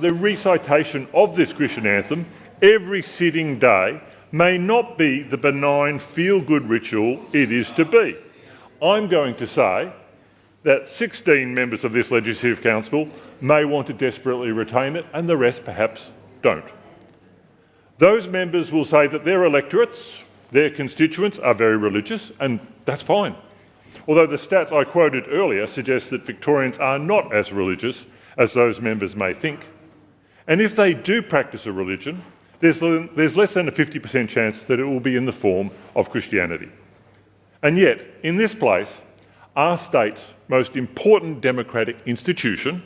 The recitation of this Christian anthem every sitting day may not be the benign feel-good ritual it is to be. I'm going to say that 16 members of this Legislative Council may want to desperately retain it and the rest perhaps don't. Those members will say that their electorates, their constituents are very religious, and that's fine. Although the stats I quoted earlier suggest that Victorians are not as religious as those members may think. And if they do practice a religion, there's less than a 50% chance that it will be in the form of Christianity. And yet, in this place, our state's most important democratic institution,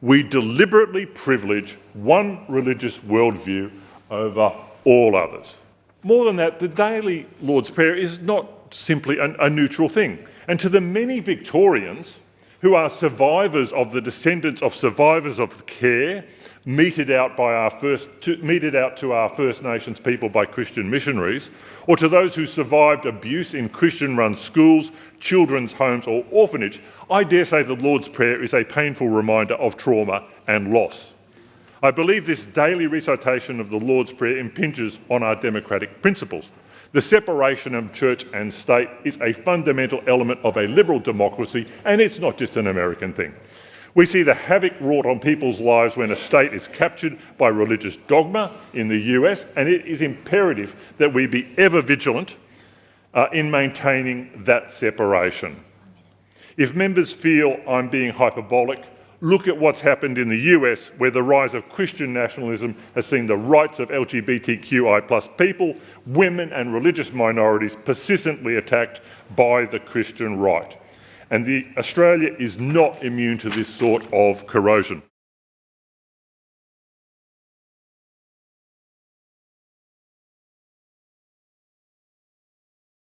we deliberately privilege one religious worldview over all others. More than that, the daily Lord's Prayer is not simply a neutral thing. And to the many Victorians who are survivors of the descendants of survivors of care meted out to our First Nations people by Christian missionaries, or to those who survived abuse in Christian-run schools, children's homes or orphanage, I dare say the Lord's Prayer is a painful reminder of trauma and loss. I believe this daily recitation of the Lord's Prayer impinges on our democratic principles. The separation of church and state is a fundamental element of a liberal democracy, and it's not just an American thing. We see the havoc wrought on people's lives when a state is captured by religious dogma in the US, and it is imperative that we be ever vigilant in maintaining that separation. If members feel I'm being hyperbolic, look at what's happened in the US, where the rise of Christian nationalism has seen the rights of LGBTQI+ people, women and religious minorities persistently attacked by the Christian right. And Australia is not immune to this sort of corrosion.